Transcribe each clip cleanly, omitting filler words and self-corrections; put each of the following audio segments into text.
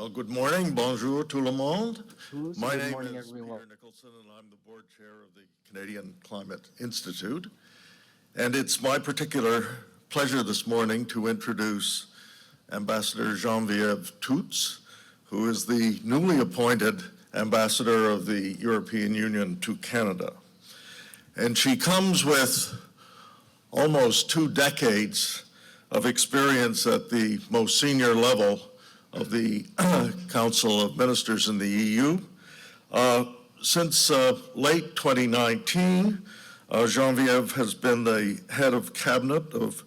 Well, good morning. Bonjour tout le monde. My name is everyone. Peter Nicholson, and I'm the board chair of the Canadian Climate Institute. And it's my particular pleasure this morning to introduce Ambassador Genevie Tuts, who is the newly appointed ambassador of the European Union to Canada. And she comes with almost 2 decades of experience at the most senior level of the Council of Ministers in the EU. Since late 2019, Geneviève has been the head of cabinet of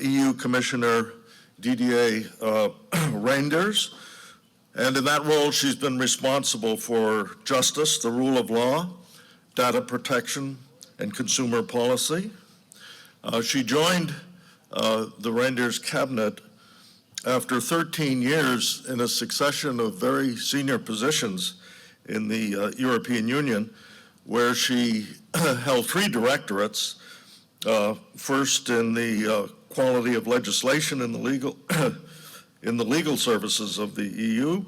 EU Commissioner Didier Reynders, and in that role she's been responsible for justice, the rule of law, data protection, and consumer policy. She joined the Reynders cabinet after 13 years in a succession of very senior positions in the European Union, where she held 3 directorates, first in the quality of legislation in the legal services of the EU,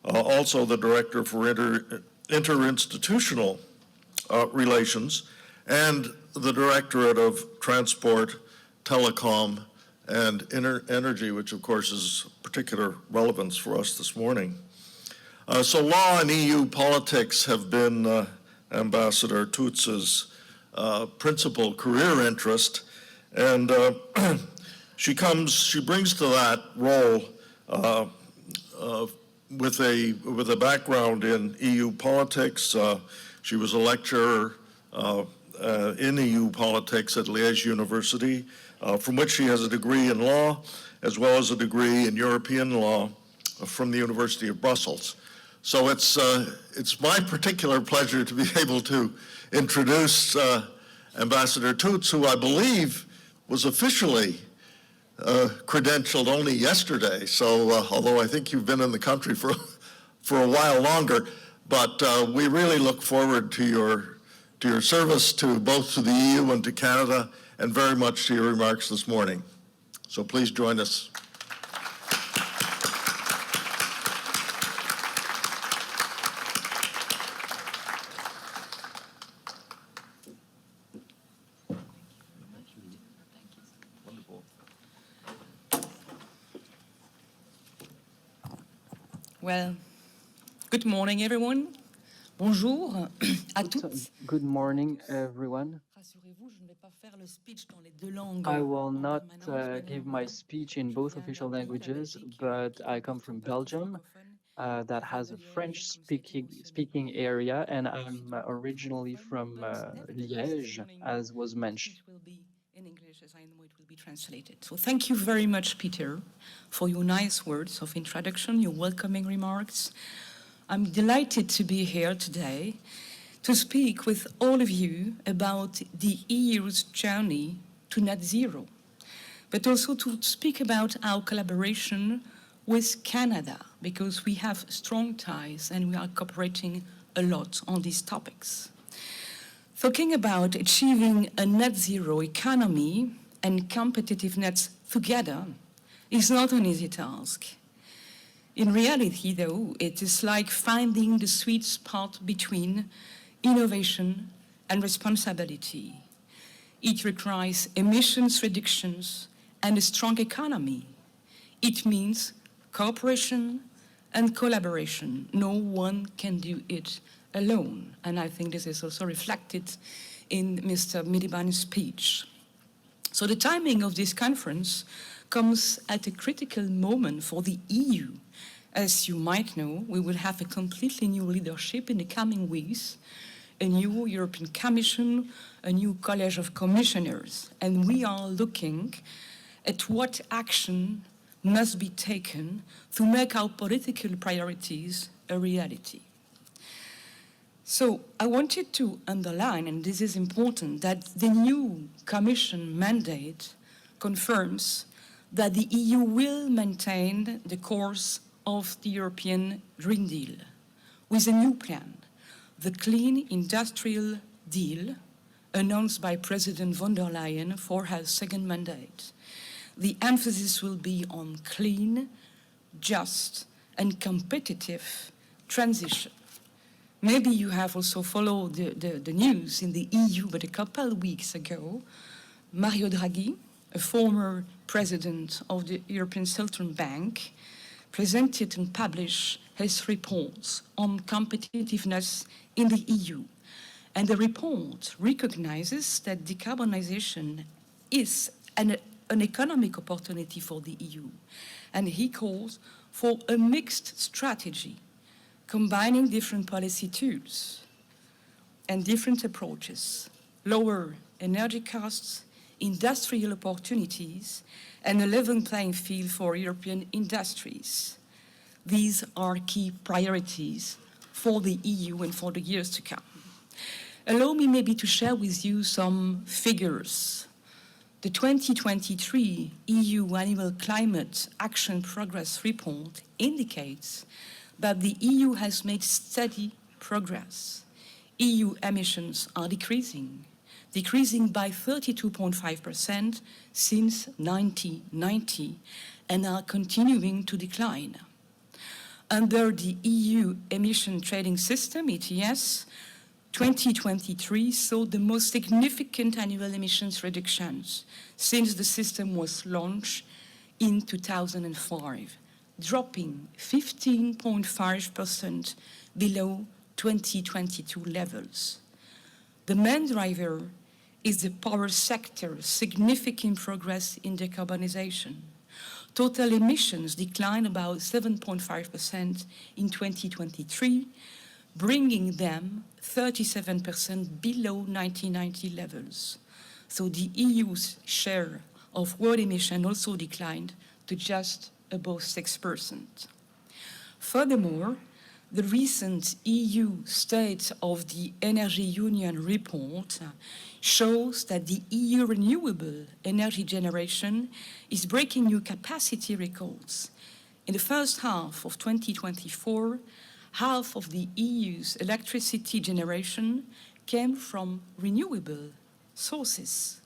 also the director for interinstitutional relations, and the directorate of transport, telecom, and energy, which of course is particular relevance for us this morning. So law and EU politics have been Ambassador Tuts's principal career interest, and she brings to that role with a background in EU politics. She was a lecturer in EU politics at Liège University, from which she has a degree in law, as well as a degree in European law from the University of Brussels. So it's my particular pleasure to be able to introduce Ambassador Tuts, who I believe was officially credentialed only yesterday. So although I think you've been in the country for a while longer, but we really look forward to your service to both to the EU and to Canada, and very much to your remarks this morning. So please join us. Well, good morning, everyone. Bonjour à tous. Good morning, everyone. I will not give my speech in both official languages, but I come from Belgium that has a French-speaking area, and I'm originally from Liège, as was mentioned. It will be in English, as I know it will be translated. So thank you very much, Peter, for your nice words of introduction, your welcoming remarks. I'm delighted to be here today to speak with all of you about the EU's journey to net zero, but also to speak about our collaboration with Canada, because we have strong ties and we are cooperating a lot on these topics. Talking about achieving a net zero economy and competitiveness together is not an easy task. In reality, though, it is like finding the sweet spot between innovation and responsibility. It requires emissions reductions and a strong economy. It means cooperation and collaboration. No one can do it alone. And I think this is also reflected in Mr. Miliband's speech. So the timing of this conference comes at a critical moment for the EU. As you might know, we will have a completely new leadership in the coming weeks, a new European Commission, a new College of Commissioners, and we are looking at what action must be taken to make our political priorities a reality. So I wanted to underline, and this is important, that the new Commission mandate confirms that the EU will maintain the course of the European Green Deal with a new plan, the Clean Industrial Deal, announced by President von der Leyen for her second mandate. The emphasis will be on clean, just, and competitive transition. Maybe you have also followed the news in the EU, but a couple of weeks ago, Mario Draghi, a former president of the European Central Bank, presented and published his reports on competitiveness in the EU. And the report recognizes that decarbonization is an economic opportunity for the EU. And he calls for a mixed strategy, combining different policy tools and different approaches, lower energy costs, industrial opportunities, and a level playing field for European industries. These are key priorities for the EU and for the years to come. Allow me maybe to share with you some figures. The 2023 EU Annual Climate Action Progress Report indicates that the EU has made steady progress. EU emissions are decreasing by 32.5% since 1990 and are continuing to decline. Under the EU Emission Trading System, ETS, 2023 saw the most significant annual emissions reductions since the system was launched in 2005, dropping 15.5% below 2022 levels. The main driver is the power sector's significant progress in decarbonization. Total emissions declined about 7.5% in 2023, bringing them 37% below 1990 levels. So the EU's share of world emission also declined to just above 6%. Furthermore, the recent EU State of the Energy Union report shows that the EU renewable energy generation is breaking new capacity records. In the first half of 2024, half of the EU's electricity generation came from renewable sources.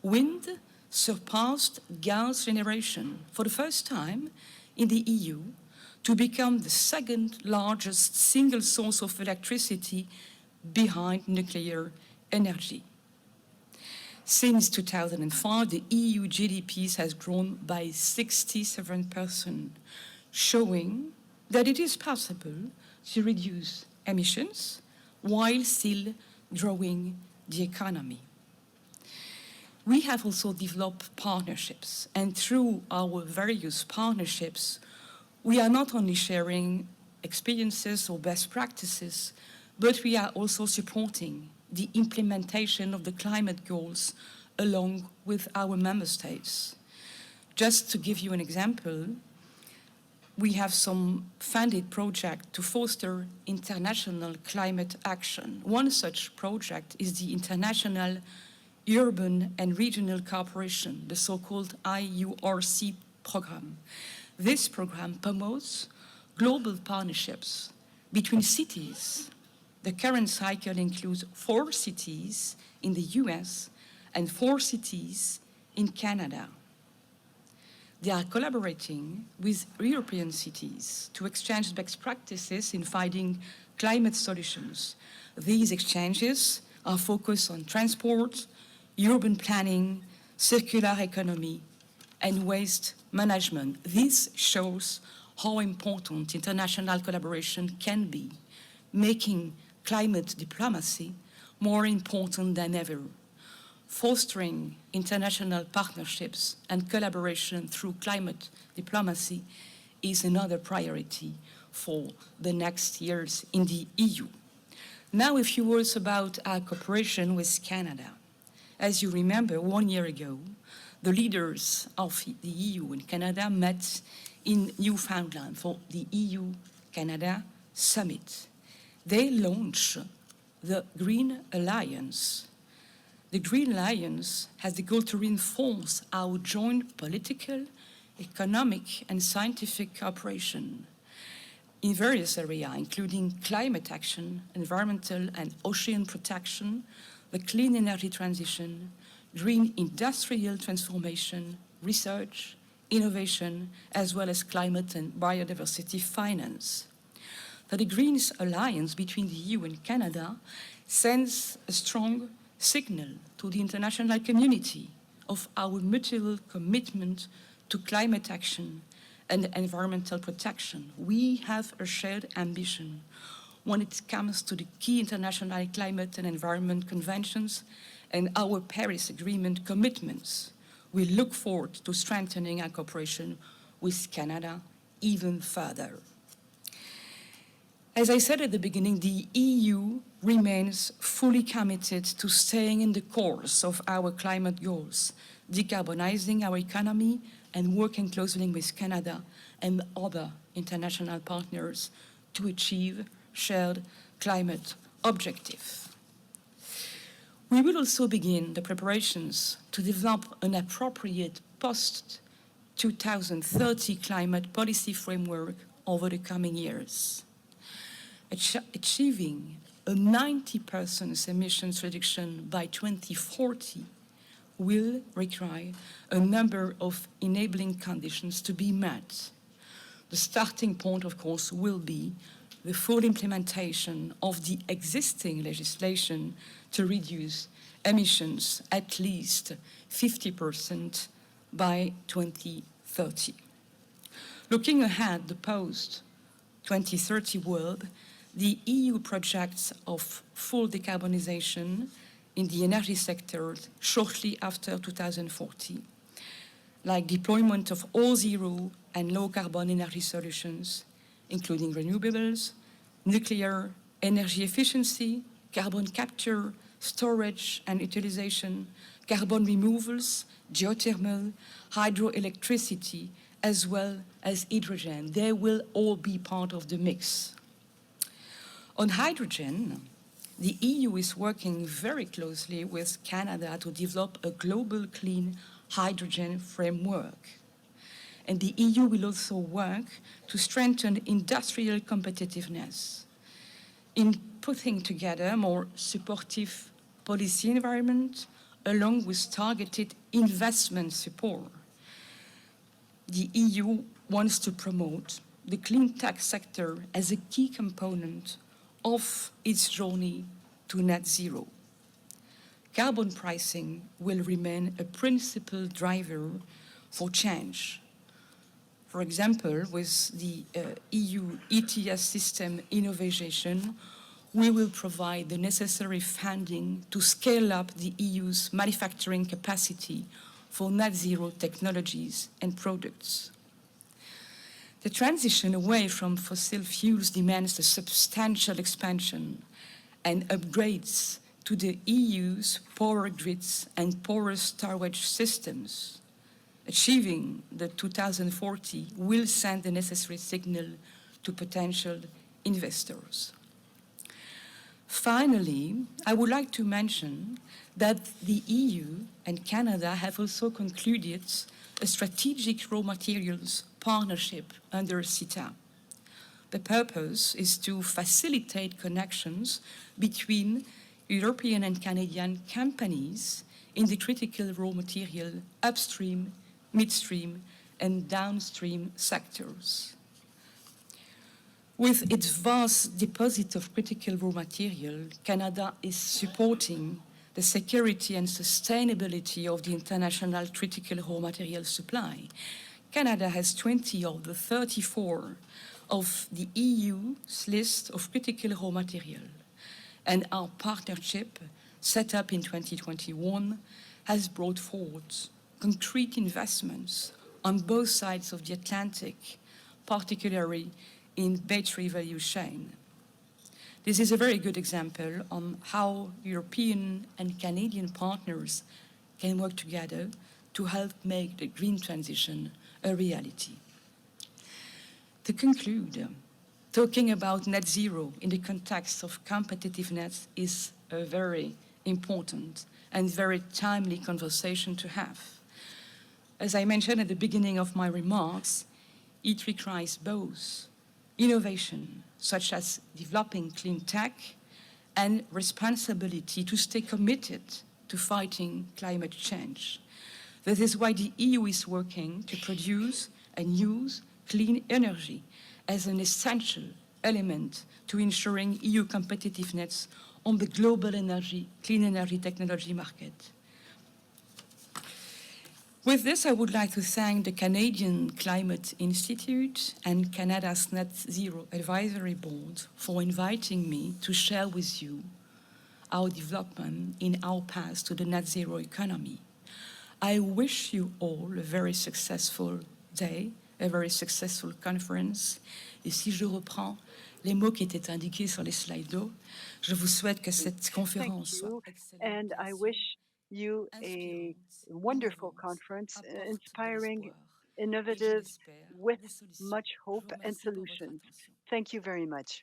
Wind surpassed gas generation for the first time in the EU to become the second largest single source of electricity behind nuclear energy. Since 2005, the EU GDP has grown by 67%, showing that it is possible to reduce emissions while still growing the economy. We have also developed partnerships, and through our various partnerships, we are not only sharing experiences or best practices, but we are also supporting the implementation of the climate goals along with our member states. Just to give you an example, we have some funded projects to foster international climate action. One such project is the International Urban and Regional Cooperation, the so-called IURC program. This program promotes global partnerships between cities. The current cycle includes 4 cities in the US and 4 cities in Canada. They are collaborating with European cities to exchange best practices in finding climate solutions. These exchanges are focused on transport, urban planning, circular economy, and waste management. This shows how important international collaboration can be, making climate diplomacy more important than ever. Fostering international partnerships and collaboration through climate diplomacy is another priority for the next years in the EU. Now a few words about our cooperation with Canada. As you remember, 1 year ago, the leaders of the EU and Canada met in Newfoundland for the EU-Canada Summit. They launched the Green Alliance. The Green Alliance has the goal to reinforce our joint political, economic, and scientific cooperation in various areas, including climate action, environmental and ocean protection, the clean energy transition, green industrial transformation, research, innovation, as well as climate and biodiversity finance. The Greens alliance between the EU and Canada sends a strong signal to the international community of our mutual commitment to climate action and environmental protection. We have a shared ambition when it comes to the key international climate and environment conventions and our Paris Agreement commitments. We look forward to strengthening our cooperation with Canada even further. As I said at the beginning, the EU remains fully committed to staying in the course of our climate goals, decarbonizing our economy and working closely with Canada and other international partners to achieve shared climate objectives. We will also begin the preparations to develop an appropriate post-2030 climate policy framework over the coming years. Achieving a 90% emissions reduction by 2040 will require a number of enabling conditions to be met. The starting point, of course, will be the full implementation of the existing legislation to reduce emissions at least 50% by 2030. Looking ahead, the post-2030 world, the EU projects of full decarbonization in the energy sector shortly after 2040, like deployment of all zero and low carbon energy solutions, including renewables, nuclear, energy efficiency, carbon capture, storage and utilization, carbon removals, geothermal, hydroelectricity, as well as hydrogen. They will all be part of the mix. On hydrogen, the EU is working very closely with Canada to develop a global clean hydrogen framework. And the EU will also work to strengthen industrial competitiveness in putting together a more supportive policy environment along with targeted investment support. The EU wants to promote the clean tech sector as a key component of its journey to net zero. Carbon pricing will remain a principal driver for change. For example, with the EU ETS system innovation, we will provide the necessary funding to scale up the EU's manufacturing capacity for net zero technologies and products. The transition away from fossil fuels demands a substantial expansion and upgrades to the EU's power grids and power storage systems. Achieving the 2040 will send the necessary signal to potential investors. Finally, I would like to mention that the EU and Canada have also concluded a strategic raw materials partnership under CETA. The purpose is to facilitate connections between European and Canadian companies in the critical raw material upstream, midstream, and downstream sectors. With its vast deposit of critical raw material, Canada is supporting the security and sustainability of the international critical raw material supply. Canada has 20 of the 34 of the EU's list of critical raw material, and our partnership, set up in 2021, has brought forward concrete investments on both sides of the Atlantic, particularly in battery value chain. This is a very good example on how European and Canadian partners can work together to help make the green transition a reality. To conclude, talking about net zero in the context of competitiveness is a very important and very timely conversation to have. As I mentioned at the beginning of my remarks, it requires both innovation, such as developing clean tech, and responsibility to stay committed to fighting climate change. This is why the EU is working to produce and use clean energy as an essential element to ensuring EU competitiveness on the global clean energy technology market. With this, I would like to thank the Canadian Climate Institute and Canada's Net Zero Advisory Board for inviting me to share with you our development in our path to the net zero economy. I wish you all a very successful day, a very successful conference. Et si je reprends les mots qui étaient indiqués sur les slides, je vous souhaite que cette conférence soit excellente. And I wish you a wonderful conference, inspiring, innovative, with much hope and solutions. Thank you very much.